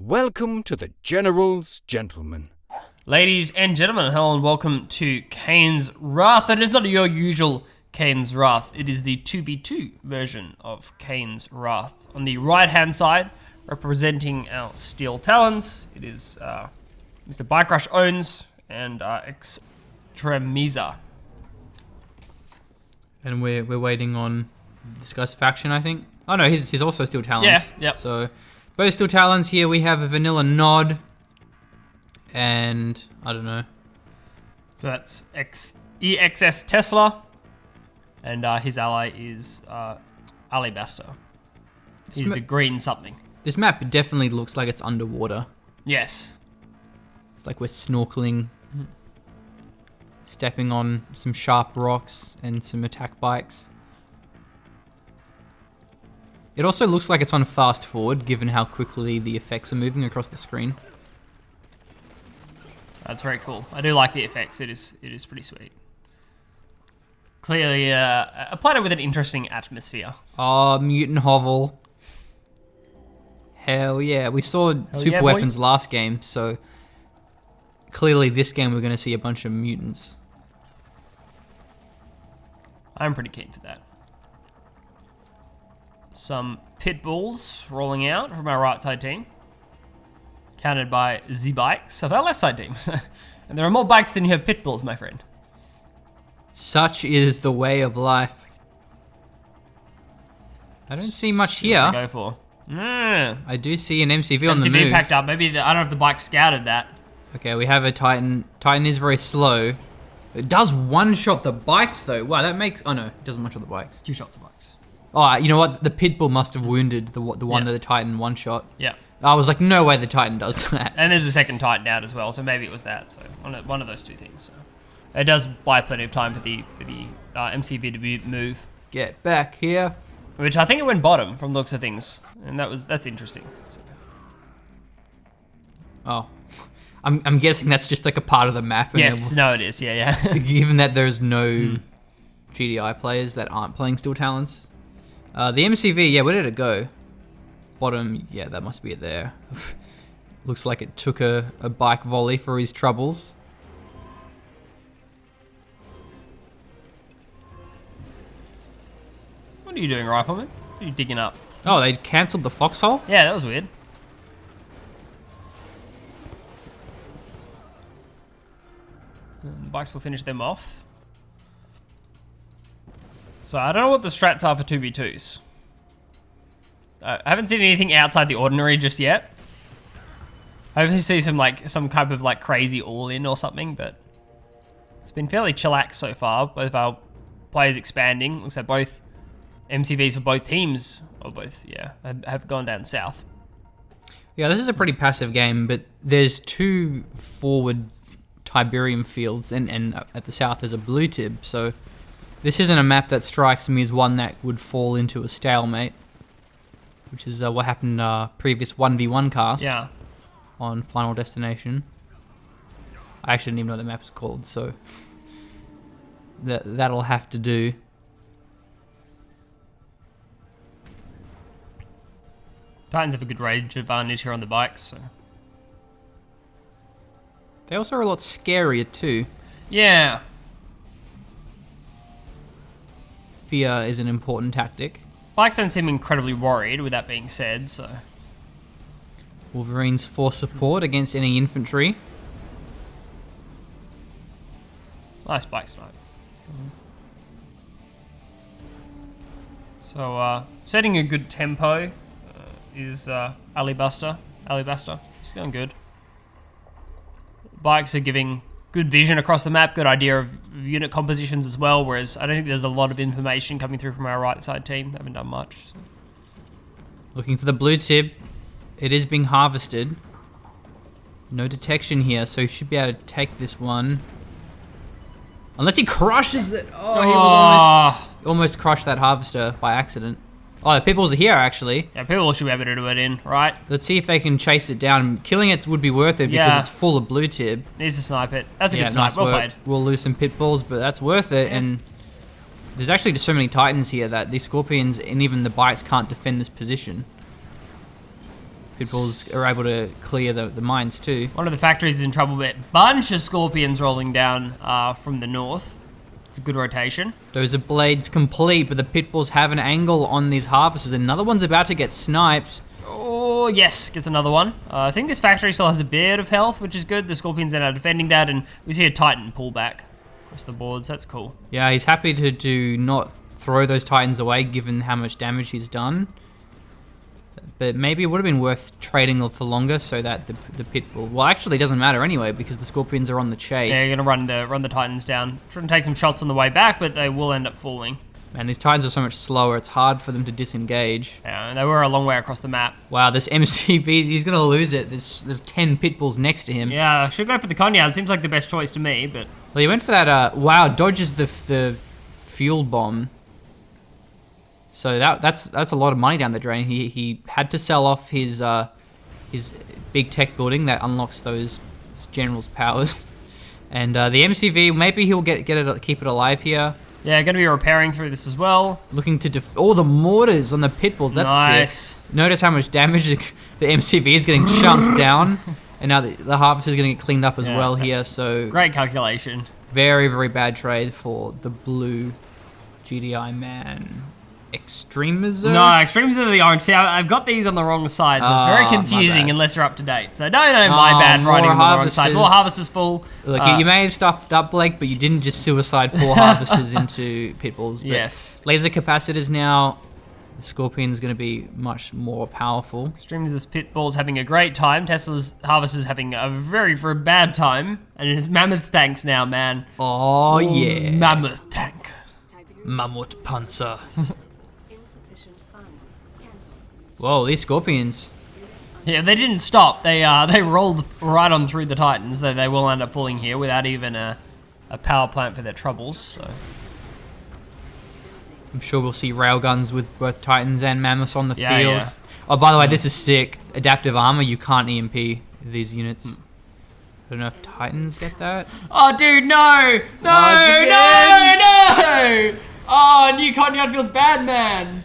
Welcome to the General's Gentlemen. Ladies and gentlemen, hello and welcome to Kane's Wrath. It is not your usual Kane's Wrath. It is the 2v2 version of Kane's Wrath. On the right-hand side, representing our Steel Talons, it is Mr. BikeRushOwns and Xtremizer. And we're waiting on this guy's faction, I think. Oh no, he's also Steel Talons. Yeah, yep. So both Steel Talons here. We have a vanilla Nod, and I don't know. So that's EXS Tesla, and his ally is Alibaster. He's the green something. This map definitely looks like it's underwater. Yes. It's like we're snorkeling, stepping on some sharp rocks and some attack bikes. It also looks like it's on fast forward, given how quickly the effects are moving across the screen. That's very cool. I do like the effects. It is pretty sweet. Clearly, a planet with an interesting atmosphere. Oh, Mutant Hovel. Hell yeah. We saw super weapons last game, so clearly this game we're going to see a bunch of mutants. I'm pretty keen for that. Some pit bulls rolling out from our right side team. Countered by Z bikes of our left side team. And there are more bikes than you have pit bulls, my friend. Such is the way of life. I don't see much here. Go for. I do see an MCV on the move. MCV packed up. Maybe I don't know if the bike scouted that. Okay, we have a Titan. Titan is very slow. It does one-shot the bikes though. Wow, that makes... Oh no, it doesn't one-shot the bikes. 2 shots of bikes. Oh, you know what? The Pitbull must have wounded the one that the Titan one-shot. Yeah. I was like, no way the Titan does that. And there's a second Titan out as well, so maybe it was that. So one of those two things. So it does buy plenty of time for the MCV to move. Get back here. Which I think it went bottom from the looks of things, and that's interesting. So. Oh, I'm guessing that's just like a part of the map. And yes, no, it is. Yeah. Given that there's no GDI players that aren't playing Steel Talons. The MCV, yeah, where did it go? Bottom, yeah, that must be it there. Looks like it took a bike volley for his troubles. What are you doing, Rifleman? What are you digging up? Oh, they cancelled the foxhole? Yeah, that was weird. The bikes will finish them off. So I don't know what the strats are for 2v2s. I haven't seen anything outside the ordinary just yet. Hopefully see some type of crazy all-in or something, but it's been fairly chillax so far. Both of our players expanding. Looks like both MCVs for both teams, or both, yeah, have gone down south. Yeah, this is a pretty passive game, but there's 2 forward Tiberium fields, and at the south there's a blue tib, so this isn't a map that strikes me as one that would fall into a stalemate, which is what happened previous 1v1 cast on Final Destination. I actually didn't even know what the map's called, so that'll have to do. Titans have a good range advantage here on the bikes, so. They also are a lot scarier too. Yeah. Fear is an important tactic. Bikes don't seem incredibly worried, with that being said, so. Wolverines for support against any infantry. Nice bike snipe. So, setting a good tempo is Alibaster. It's going good. Bikes are giving good vision across the map, good idea of unit compositions as well, whereas I don't think there's a lot of information coming through from our right side team. They haven't done much. So. Looking for the blue tip. It is being harvested. No detection here, so he should be able to take this one. Unless he crushes it. Oh, he was almost crushed that harvester by accident. Oh, the peoples are here, actually. Yeah, people should be able to do it in, right? Let's see if they can chase it down. Killing it would be worth it because it's full of blue tib. Needs to snipe it. That's a good snipe. Nice well work. played. We'll lose some pit bulls, but that's worth it. Yes. And there's actually just so many Titans here that the Scorpions and even the bikes can't defend this position. Pitbulls are able to clear the mines too. One of the factories is in trouble, but bunch of scorpions rolling down from the north. It's a good rotation. Those are blades complete, but the Pitbulls have an angle on these harvesters. Another one's about to get sniped. Oh, yes, gets another one. I think this factory still has a bit of health, which is good. The scorpions are now defending that, and we see a Titan pull back across the boards. That's cool. Yeah, he's happy to do not throw those Titans away, given how much damage he's done. But maybe it would have been worth trading for longer so that the Pitbull... Well, actually, it doesn't matter anyway because the Scorpions are on the chase. Yeah, you're going to run the Titans down. Trying to take some shots on the way back, but they will end up falling. Man, these Titans are so much slower. It's hard for them to disengage. Yeah, and they were a long way across the map. Wow, this MCV, he's going to lose it. There's 10 Pitbulls next to him. Yeah, should go for the Conyard. Seems like the best choice to me, but... Well, he went for that... wow, dodges the fuel bomb. So that's a lot of money down the drain. He had to sell off his big tech building that unlocks those general's powers, and the MCV maybe he'll keep it alive here. Yeah, going to be repairing through this as well. Looking to the mortars on the Pitbulls. That's nice. Sick. Notice how much damage the MCV is getting chunked down, and now the harvester is going to get cleaned up as well here. So great calculation. Very, very bad trade for the blue GDI man. Xtremizer? No, Xtremizer are the orange. See, I've got these on the wrong side, so it's very confusing unless you're up to date. So no, my bad for writing them on the wrong side. More harvesters full. Look, you may have stuffed up, Blake, but you didn't just suicide 4 harvesters into Pitbulls. Yes. Laser capacitors now. The Scorpion's going to be much more powerful. Xtremizer's Pitbull's having a great time. Tesla's harvester's having a very bad time. And his Mammoth tanks now, man. Oh yeah. Mammoth tank. Mammoth Panzer. Whoa, these Scorpions. Yeah, they didn't stop. They rolled right on through the Titans. They will end up falling here without even a power plant for their troubles. So. I'm sure we'll see railguns with both Titans and Mammoths on the field. Yeah. Oh, by the way, this is sick. Adaptive armor, you can't EMP these units. I don't know if Titans get that. Oh, dude, no! No! Oh, new Conyard feels bad, man.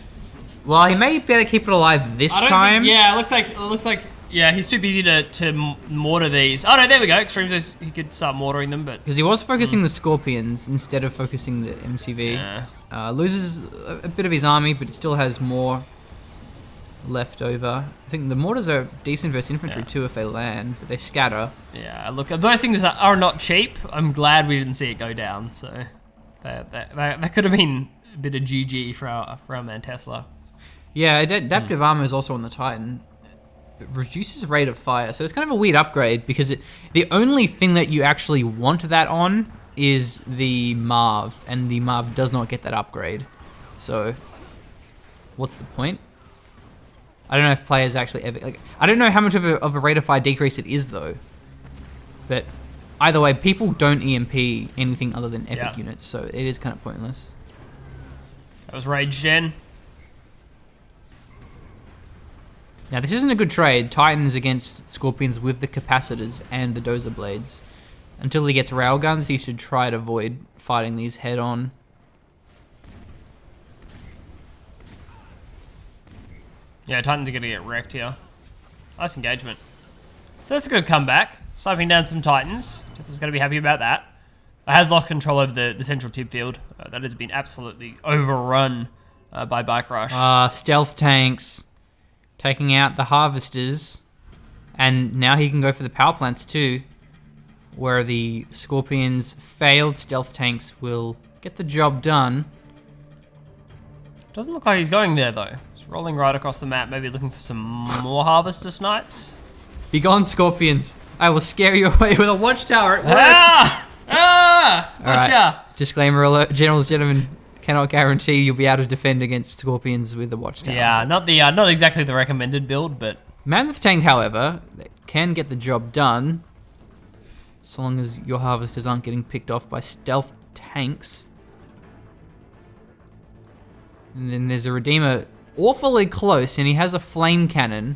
Well, he may be able to keep it alive this time. Yeah, it looks like. Yeah, he's too busy to mortar these. Oh no, there we go. Extremes, he could start mortaring them, but because he was focusing the Scorpions instead of focusing the MCV. Yeah. Loses a bit of his army, but it still has more left over. I think the mortars are decent versus infantry too if they land, but they scatter. Yeah, look, those things are not cheap. I'm glad we didn't see it go down. So that could have been a bit of GG for our man Tesla. Yeah, adaptive armor is also on the Titan. It reduces rate of fire, so it's kind of a weird upgrade because the only thing that you actually want that on is the Marv, and the Marv does not get that upgrade. So, what's the point? I don't know if players actually ever... I don't know how much of a rate of fire decrease it is, though. But either way, people don't EMP anything other than epic units, so it is kind of pointless. That was Rage Gen. Now, this isn't a good trade. Titans against Scorpions with the capacitors and the dozer blades. Until he gets railguns, he should try to avoid fighting these head-on. Yeah, Titans are going to get wrecked here. Nice engagement. So that's a good comeback. Sniping down some Titans. Tesla's going to be happy about that. It has lost control of the central tip field. That has been absolutely overrun by Bike Rush. Stealth tanks. Taking out the harvesters, and now he can go for the power plants too, where the Scorpions' failed stealth tanks will get the job done. Doesn't look like he's going there though. He's rolling right across the map, maybe looking for some more harvester snipes. Be gone, Scorpions. I will scare you away with a watchtower. It worked. Alright. Disclaimer alert, generals, gentlemen. Cannot guarantee you'll be able to defend against Scorpions with the watchtower. Yeah, not exactly the recommended build, but Mammoth tank, however, can get the job done, so long as your harvesters aren't getting picked off by stealth tanks. And then there's a Redeemer awfully close, and he has a flame cannon.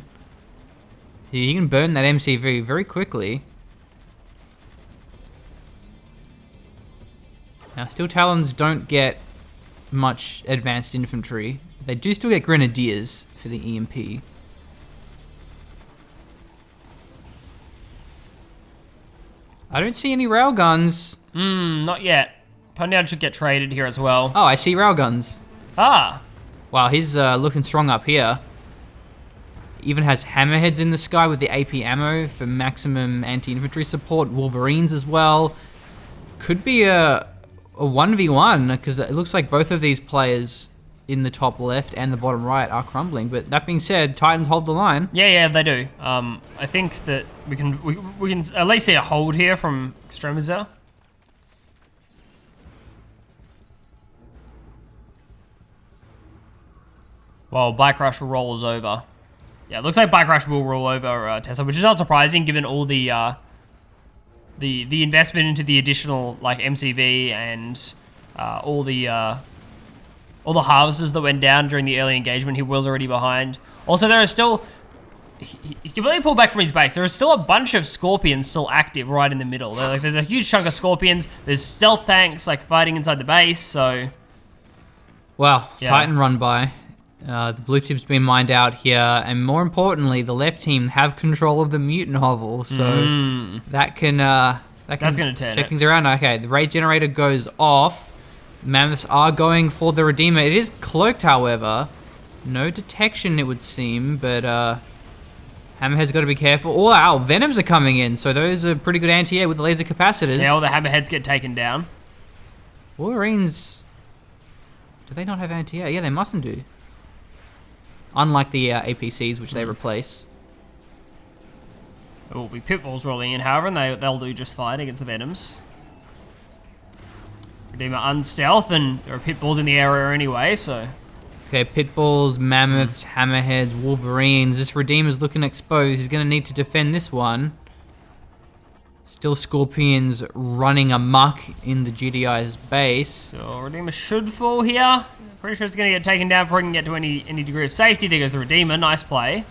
He can burn that MCV very quickly. Now, Steel Talons don't get much advanced infantry. They do still get grenadiers for the EMP. I don't see any railguns. Not yet. Condown should get traded here as well. Oh, I see railguns. Ah. Wow, he's looking strong up here. Even has hammerheads in the sky with the AP ammo for maximum anti-infantry support. Wolverines as well. Could be a 1v1 because it looks like both of these players in the top left and the bottom right are crumbling. But that being said, Titans hold the line. Yeah, they do. I think that we can at least see a hold here from Xtremizer. While BikeRush rolls over. Yeah, it looks like BikeRush will roll over Tesla, which is not surprising given all the investment into the additional like MCV and all the harvesters that went down during the early engagement. He was already behind. Also, there are still he completely pulled back from his base. There is still a bunch of Scorpions still active right in the middle. There's a huge chunk of Scorpions. There's stealth tanks like fighting inside the base. So, wow, yeah. Titan run by. The blue tub's been mined out here, and more importantly, the left team have control of the mutant hovel, so that's gonna turn check it. things around. Okay, the raid generator goes off. Mammoths are going for the Redeemer. It is cloaked, however. No detection, it would seem, but Hammerhead's got to be careful. Oh, wow, Venoms are coming in, so those are pretty good anti-air with the laser capacitors. Yeah, all the Hammerheads get taken down. Wolverines, do they not have anti-air? Yeah, they mustn't do. Unlike the APCs, which they replace. There will be Pitbulls rolling in, however, and they'll do just fine against the Venoms. Redeemer unstealth, and there are Pitbulls in the area anyway, so... Okay, Pitbulls, Mammoths, Hammerheads, Wolverines. This Redeemer's looking exposed. He's going to need to defend this one. Still Scorpions running amok in the GDI's base. So Redeemer should fall here. Pretty sure it's going to get taken down before it can get to any degree of safety. There goes the Redeemer. Nice play.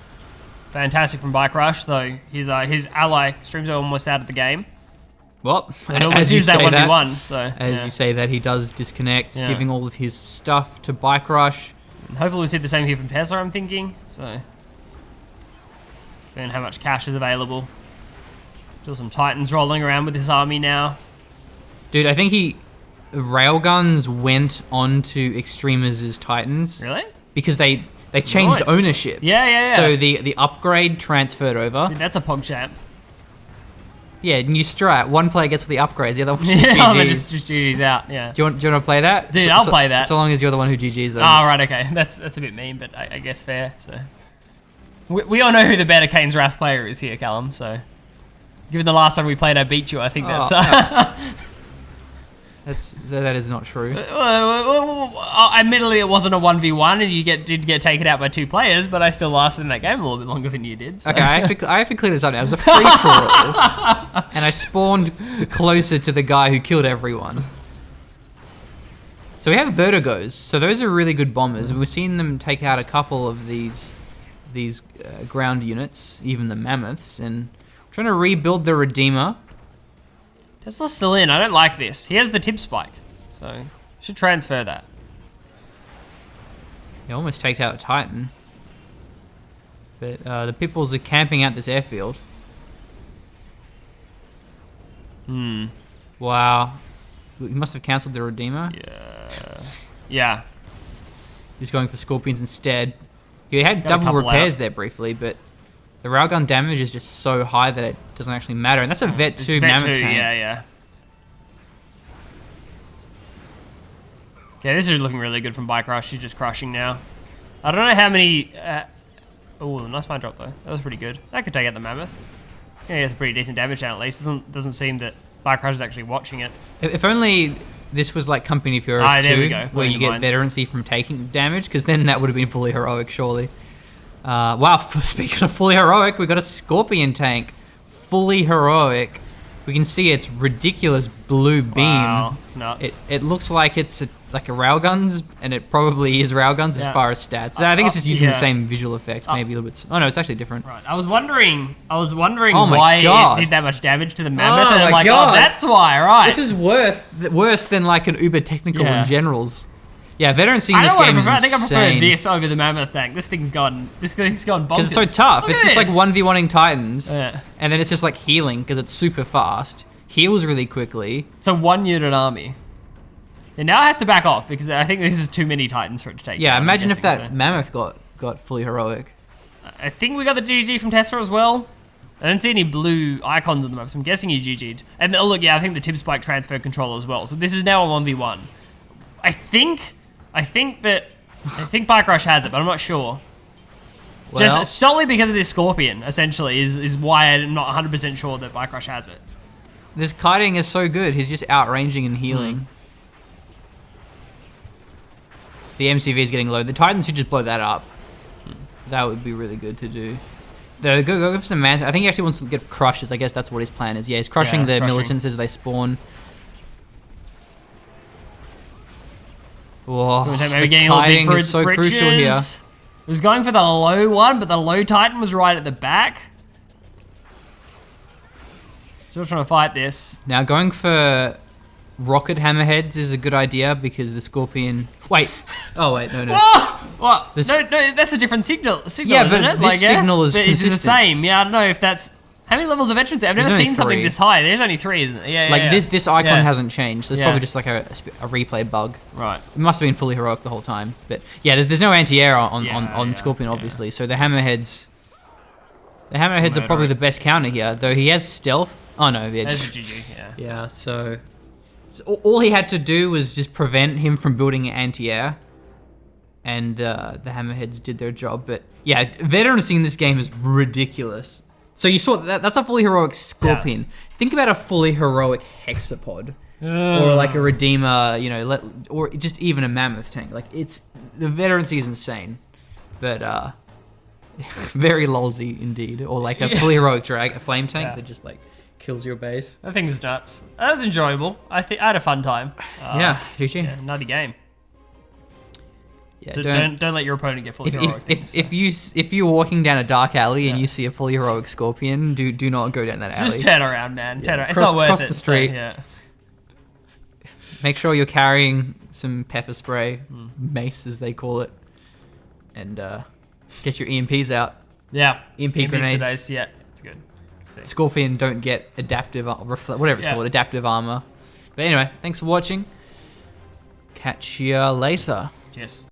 Fantastic from BikeRush, though his ally Xtremizer almost out of the game. Well, as you say that, you say that, he does disconnect, giving all of his stuff to BikeRush. And hopefully we'll see the same here from Tesla, I'm thinking. So, depending on how much cash is available. Still some Titans rolling around with his army now. Dude, I think Railguns went onto Xtremizer's Titans. Really? Because they changed ownership. Yeah. So the upgrade transferred over. Dude, that's a PogChamp. Yeah, new strat. One player gets the upgrades, the other one just Yeah, GGs. just GG's out, yeah. Do you want to play that? Dude, I'll play that. So long as you're the one who GG's over. Oh, right, okay. That's a bit mean, but I guess fair, so. We all know who the better Kane's Wrath player is here, Callum, so. Given the last time we played, I beat you, I think that's... That is not true. Admittedly, it wasn't a 1v1, and you did get taken out by 2 players, but I still lasted in that game a little bit longer than you did. So. Okay, I have to clear this up now. It was a free-for-all, and I spawned closer to the guy who killed everyone. So we have Vertigos. So those are really good bombers, and we've seen them take out a couple of these ground units, even the Mammoths, and trying to rebuild the Redeemer. Tesla's still in. I don't like this. He has the tip spike, so should transfer that. He almost takes out a Titan. But the Pitbulls are camping out this airfield. Wow. He must have cancelled the Redeemer. Yeah. He's going for Scorpions instead. He had double repairs there briefly, but the railgun damage is just so high that it doesn't actually matter. And that's a Vet 2 Mammoth tank. Yeah. Okay, this is looking really good from BikeRush. She's just crushing now. I don't know how many... oh, nice mine drop though. That was pretty good. That could take out the Mammoth. Yeah, it's a pretty decent damage down at least. Doesn't seem that BikeRush is actually watching it. If only this was like Company of Heroes 2, where you get veterancy from taking damage, because then that would have been fully heroic, surely. Wow, speaking of fully heroic, we got a Scorpion tank. Fully heroic. We can see its ridiculous blue beam. Wow, it's nuts. It looks like it's like a railguns, and it probably is railguns as far as stats. I think it's just using the same visual effect, maybe a little bit. Oh no, it's actually different. Right. I was wondering why it did that much damage to the Mammoth, and I'm like, God. oh, that's why, right? This is worse than like an uber technical in generals. Yeah, veterancy in this game is insane. I think I prefer this over the Mammoth tank. This thing's gone bonkers. Because it's so tough. Look it's at just like this. 1v1ing Titans, Yeah. and then it's just like healing because it's super fast. heals really quickly. So 1 unit army. It now has to back off because I think this is too many Titans for it to take. Yeah, down, imagine if that so. mammoth got fully heroic. I think we got the GG from Tesla as well. I don't see any blue icons on the map, so I'm guessing he GG'd. And oh look, yeah, I think the tip spike transferred control as well. So this is now a 1v1. I think Bike Rush has it, but I'm not sure. Well, Just solely because of this Scorpion, essentially, is why I'm not 100% sure that Bike Rush has it. this kiting is so good. He's just outranging and healing. The MCV is getting low. The Titans should just blow that up. That would be really good to do. Go for some man. I think he actually wants to get crushes. I guess that's what his plan is. Yeah, he's crushing the militants as they spawn. Whoa, So the maybe getting a little big kiting for is its so crucial here. britches. It was going for the low one, but the low Titan was right at the back. Still trying to fight this. Now going for rocket hammerheads is a good idea because the Scorpion. Wait. Oh wait, no. Oh! What? This- No, that's a different signal. Yeah, Isn't but it? this signal is But it's the consistent. same. Yeah, I don't know if that's. How many levels of veterans? I've never There's only seen something 3. this high. There's only 3, isn't it? Yeah, Like yeah. this icon Yeah. hasn't changed. There's Yeah. probably just like a replay bug. Right. It must have been fully heroic the whole time. But yeah, there's no anti-air on Scorpion, obviously. So the hammerheads are probably the best counter here. Though he has stealth. Oh no, yeah. There's a GG. Yeah. Yeah. So all he had to do was just prevent him from building anti-air, and the hammerheads did their job. But yeah, veterancy in this game is ridiculous. So you saw that's a fully heroic Scorpion. Think about a fully heroic Hexapod. Or like a Redeemer, you know, or just even a Mammoth tank. Like the veterancy is insane, but very lolsy indeed. Or like a fully heroic a flame tank that just like kills your base. That thing was nuts. That was enjoyable. I had a fun time. Yeah, GG. Yeah, nutty game. Yeah, Don't let your opponent get fully heroic. if you're walking down a dark alley and you see a fully heroic Scorpion, do not go down that alley. Just turn around, man. Turn around. It's Cross- not worth cross it. the street. So, yeah. Make sure you're carrying some pepper spray, mace as they call it, and get your EMPs out. Yeah. EMP grenades. for days. Yeah, it's good. See. Scorpion don't get adaptive, whatever it's called, adaptive armor. But anyway, thanks for watching. Catch ya later. Cheers.